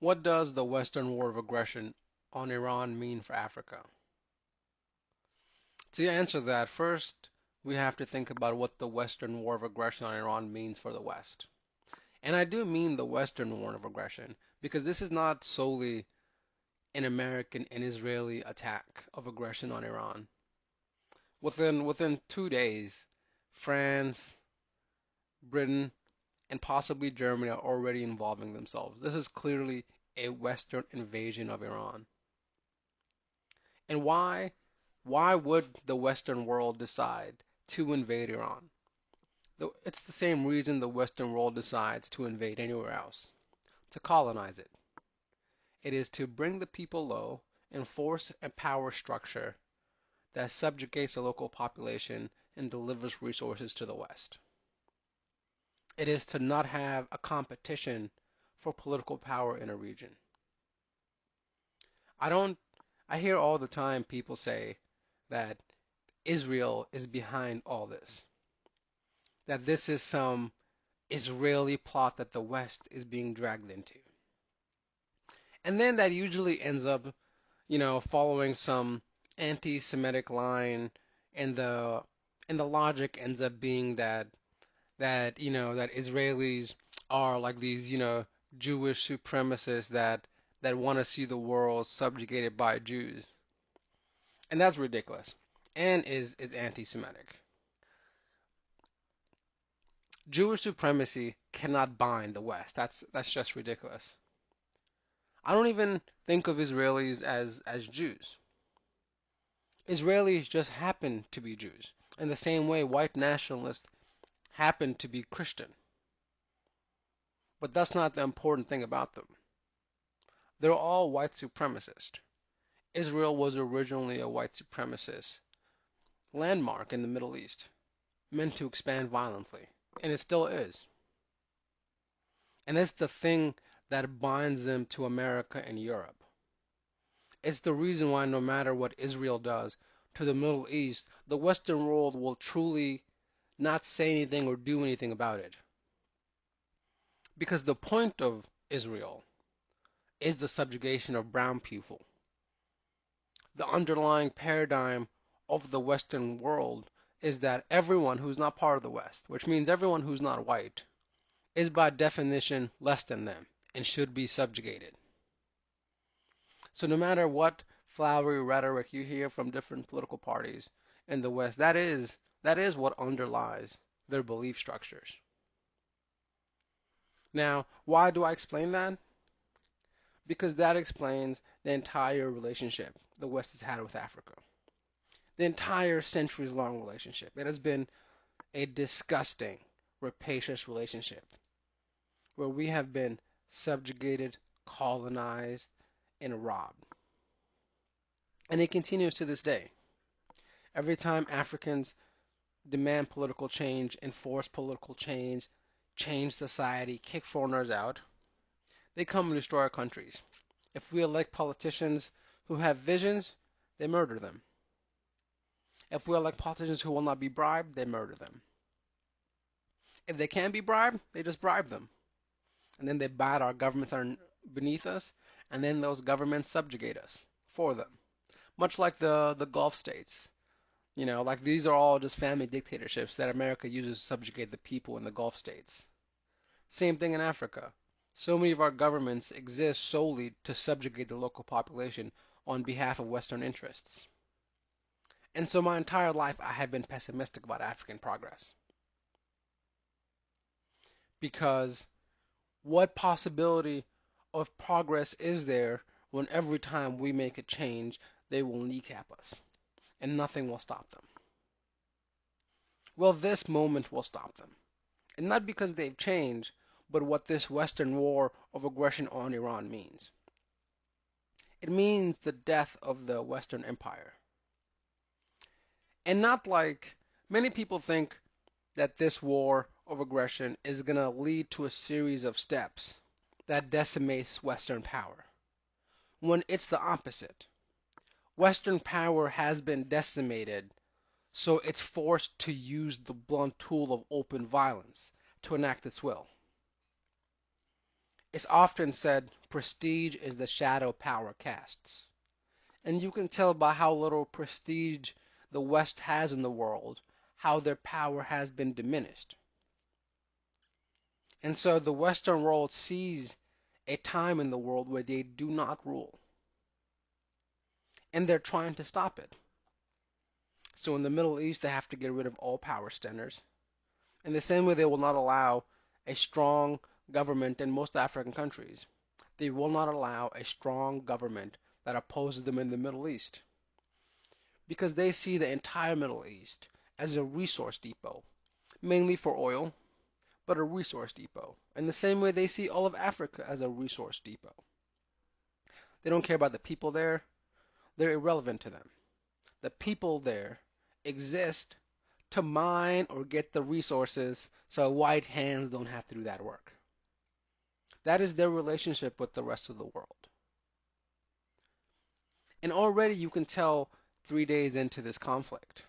What does the Western war of aggression on Iran mean for Africa? To answer that, first we have to think about what the Western war of aggression on Iran means for the West. And I do mean the Western war of aggression because this is not solely an American and Israeli attack of aggression on Iran. Within 2 days, France, Britain, and possibly Germany are already involving themselves. This is clearly a Western invasion of Iran. And why would the Western world decide to invade Iran? It's the same reason the Western world decides to invade anywhere else, to colonize it. It is to bring the people low, enforce a power structure that subjugates the local population and delivers resources to the West. It is to not have a competition for political power in a region. I don't I hear all the time people say that Israel is behind all this, that this is some Israeli plot that the West is being dragged into. And then that usually ends up, following some anti-Semitic line, and the logic ends up being that Israelis are like these, Jewish supremacists that want to see the world subjugated by Jews. And that's ridiculous and is anti-Semitic. Jewish supremacy cannot bind the West. That's just ridiculous. I don't even think of Israelis as Jews. Israelis just happen to be Jews, in the same way white nationalists happen to be Christian. But that's not the important thing about them. They're all white supremacists. Israel was originally a white supremacist landmark in the Middle East, meant to expand violently, and it still is. And it's the thing that binds them to America and Europe. It's the reason why no matter what Israel does to the Middle East, the Western world will truly not say anything or do anything about it. Because the point of Israel is the subjugation of brown people. The underlying paradigm of the Western world is that everyone who's not part of the West, which means everyone who's not white, is by definition less than them and should be subjugated. So no matter what flowery rhetoric you hear from different political parties in the West, that is what underlies their belief structures. Now, why do I explain that? Because that explains the entire relationship the West has had with Africa. The entire centuries long relationship. It has been a disgusting, rapacious relationship where we have been subjugated, colonized, and robbed. And it continues to this day. Every time Africans demand political change, enforce political change society, kick foreigners out, they come and destroy our countries. If we elect politicians who have visions, they murder them. If we elect politicians who will not be bribed, they murder them. If they can be bribed, they just bribe them. And then they bat our governments are beneath us, and then those governments subjugate us for them. Much like the Gulf states. Like these are all just family dictatorships that America uses to subjugate the people in the Gulf states. Same thing in Africa. So many of our governments exist solely to subjugate the local population on behalf of Western interests. And so my entire life I have been pessimistic about African progress. Because what possibility of progress is there when every time we make a change, they will kneecap us and nothing will stop them? Well, this moment will stop them. And not because they've changed, but what this Western war of aggression on Iran means. It means the death of the Western Empire. And not like many people think that this war of aggression is going to lead to a series of steps that decimates Western power, when it's the opposite. Western power has been decimated, so it's forced to use the blunt tool of open violence to enact its will. It's often said prestige is the shadow power casts. And you can tell by how little prestige the West has in the world how their power has been diminished. And so the Western world sees a time in the world where they do not rule, and they're trying to stop it. So in the Middle East, they have to get rid of all power centers. In the same way, they will not allow a strong government in most African countries. They will not allow a strong government that opposes them in the Middle East because they see the entire Middle East as a resource depot, mainly for oil, but a resource depot. In the same way, they see all of Africa as a resource depot. They don't care about the people there, they're irrelevant to them. The people there exist to mine or get the resources so white hands don't have to do that work. That is their relationship with the rest of the world. And already you can tell 3 days into this conflict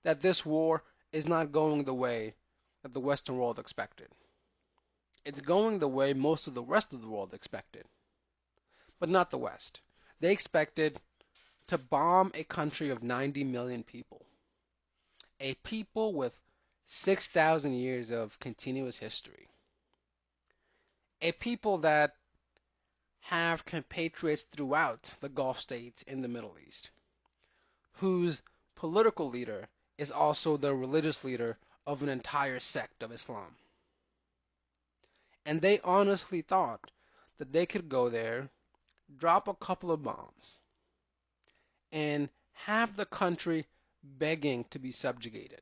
that this war is not going the way that the Western world expected. It's going the way most of the rest of the world expected, but not the West. They expected to bomb a country of 90 million people, a people with 6,000 years of continuous history, a people that have compatriots throughout the Gulf states in the Middle East, whose political leader is also the religious leader of an entire sect of Islam. And they honestly thought that they could go there, drop a couple of bombs, and have the country begging to be subjugated,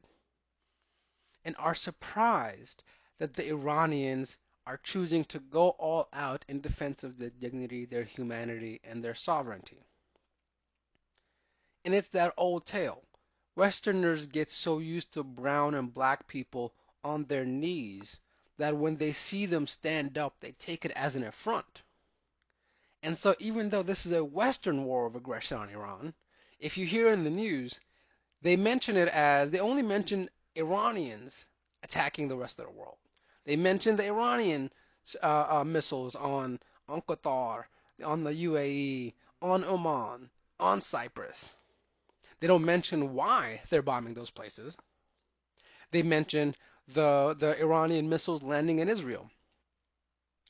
and are surprised that the Iranians are choosing to go all out in defense of their dignity, their humanity, and their sovereignty. And it's that old tale. Westerners get so used to brown and black people on their knees that when they see them stand up, they take it as an affront. And so, even though this is a Western war of aggression on Iran, if you hear in the news, they only mention Iranians attacking the rest of the world. They mention the Iranian missiles on Qatar, on the UAE, on Oman, on Cyprus. They don't mention why they're bombing those places. They mention the Iranian missiles landing in Israel.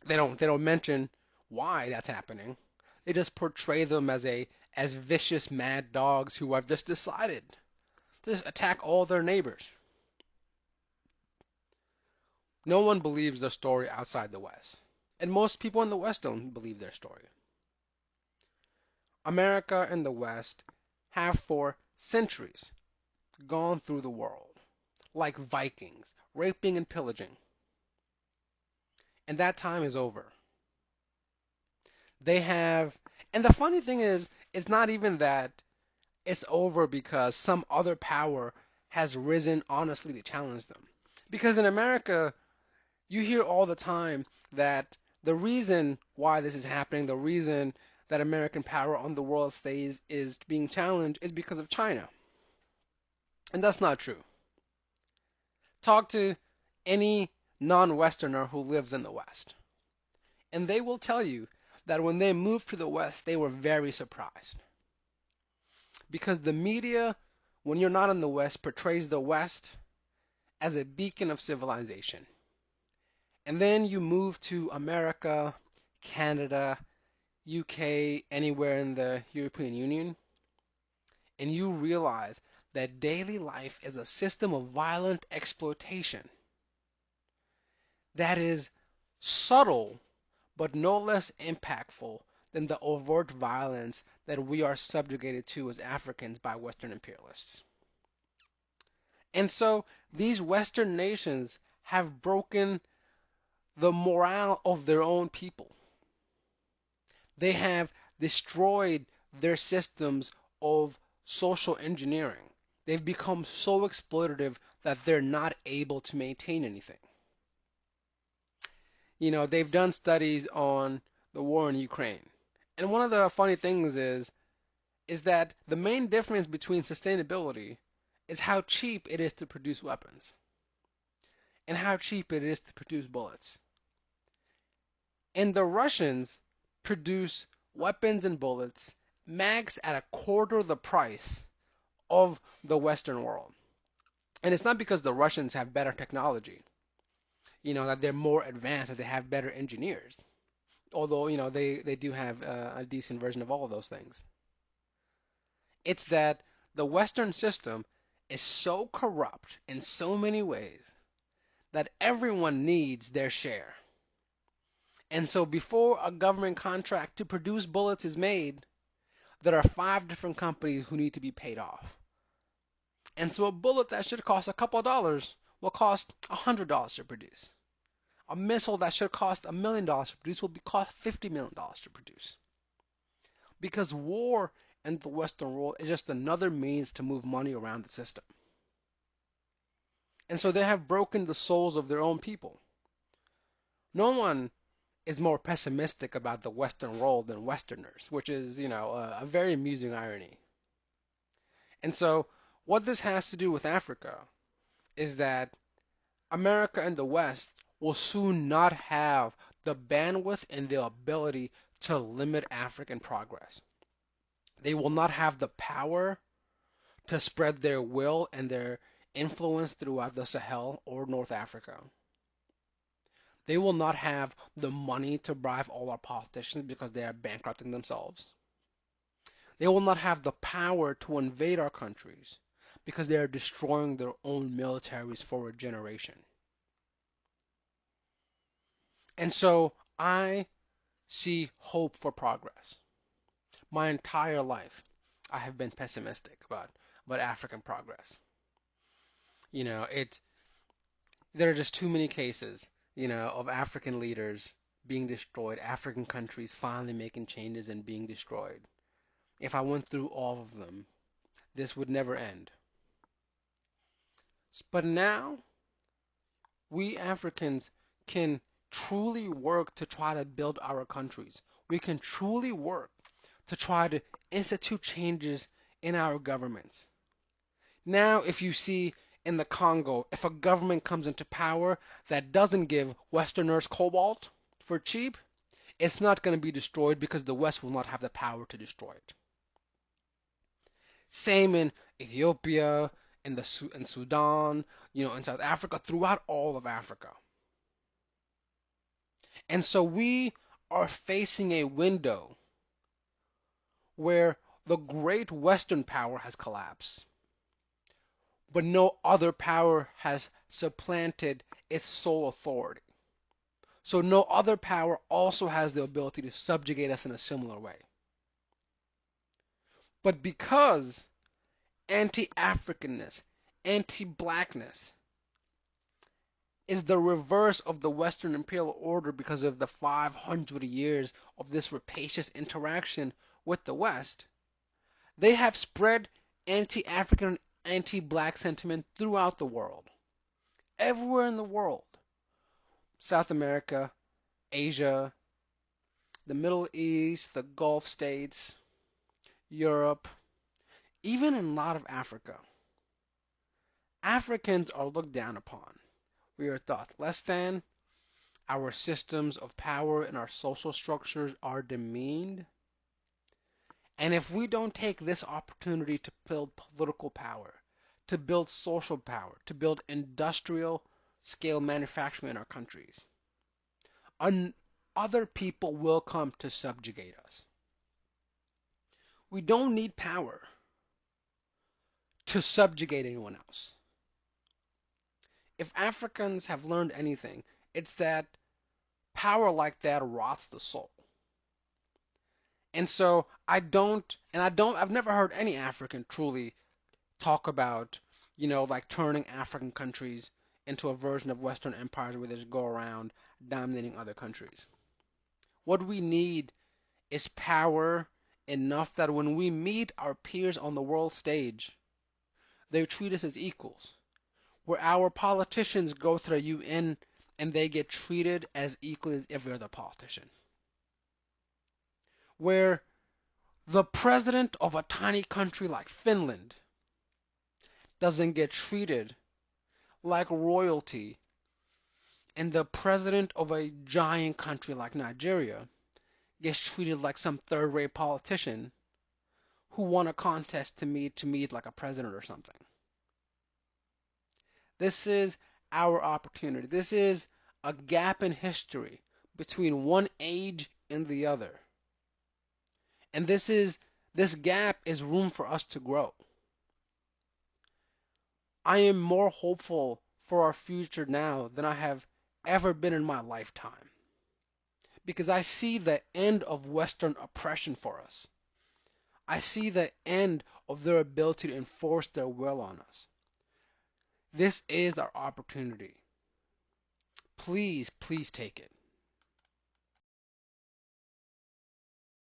They don't mention why that's happening. They just portray them as vicious mad dogs who have just decided to just attack all their neighbors. No one believes their story outside the West. And most people in the West don't believe their story. America and the West have for centuries gone through the world like Vikings, raping and pillaging. And that time is over. They have, and the funny thing is, it's not even that it's over because some other power has risen honestly to challenge them. Because in America, you hear all the time that the reason why this is happening, the reason that American power on the world stage is being challenged is because of China. And that's not true. Talk to any non-Westerner who lives in the West, and they will tell you that when they moved to the West, they were very surprised. Because the media, when you're not in the West, portrays the West as a beacon of civilization. And then you move to America, Canada, UK, anywhere in the European Union, and you realize that daily life is a system of violent exploitation that is subtle but no less impactful than the overt violence that we are subjugated to as Africans by Western imperialists. And so these Western nations have broken the morale of their own people. They have destroyed their systems of social engineering. They've become so exploitative that they're not able to maintain anything. They've done studies on the war in Ukraine. And one of the funny things is that the main difference between sustainability is how cheap it is to produce weapons and how cheap it is to produce bullets. And the Russians produce weapons and bullets max at a quarter the price of the Western world. And it's not because the Russians have better technology, that they're more advanced, that they have better engineers. Although, they do have a decent version of all of those things. It's that the Western system is so corrupt in so many ways that everyone needs their share. And so before a government contract to produce bullets is made, there are five different companies who need to be paid off. And so a bullet that should cost a couple of dollars will cost $100 to produce. A missile that should cost $1 million to produce will cost $50 million to produce. Because war in the Western world is just another means to move money around the system. And so they have broken the souls of their own people. No one is more pessimistic about the Western world than Westerners, which is, a very amusing irony. And so what this has to do with Africa is that America and the West will soon not have the bandwidth and the ability to limit African progress. They will not have the power to spread their will and their influence throughout the Sahel or North Africa. They will not have the money to bribe all our politicians because they are bankrupting themselves. They will not have the power to invade our countries because they are destroying their own militaries for a generation. And so I see hope for progress. My entire life, I have been pessimistic about African progress. You know, it there are just too many cases, of African leaders being destroyed, African countries finally making changes and being destroyed. If I went through all of them, this would never end. But now, we Africans can truly work to try to build our countries. We can truly work to try to institute changes in our governments. Now, if you see in the Congo, if a government comes into power that doesn't give Westerners cobalt for cheap, it's not going to be destroyed because the West will not have the power to destroy it. Same in Ethiopia, in Sudan, in South Africa, throughout all of Africa. And so we are facing a window where the great Western power has collapsed, but no other power has supplanted its sole authority. So no other power also has the ability to subjugate us in a similar way. But because anti-Africanness, anti-blackness is the reverse of the Western imperial order because of the 500 years of this rapacious interaction with the West, they have spread anti-African, anti-black sentiment throughout the world. Everywhere in the world. South America, Asia, the Middle East, the Gulf states, Europe, even in a lot of Africa. Africans are looked down upon. We are thought less than. Our systems of power and our social structures are demeaned. And if we don't take this opportunity to build political power, to build social power, to build industrial scale manufacturing in our countries, other people will come to subjugate us. We don't need power to subjugate anyone else. If Africans have learned anything, it's that power like that rots the soul. And so I've never heard any African truly talk about, like turning African countries into a version of Western empires where they just go around dominating other countries. What we need is power enough that when we meet our peers on the world stage, they treat us as equals. Where our politicians go through the UN and they get treated as equal as every other politician. Where the president of a tiny country like Finland doesn't get treated like royalty and the president of a giant country like Nigeria gets treated like some third-rate politician who won a contest to meet like a president or something. This is our opportunity. This is a gap in history between one age and the other. And this gap is room for us to grow. I am more hopeful for our future now than I have ever been in my lifetime because I see the end of Western oppression for us. I see the end of their ability to enforce their will on us. This is our opportunity. Please, please take it.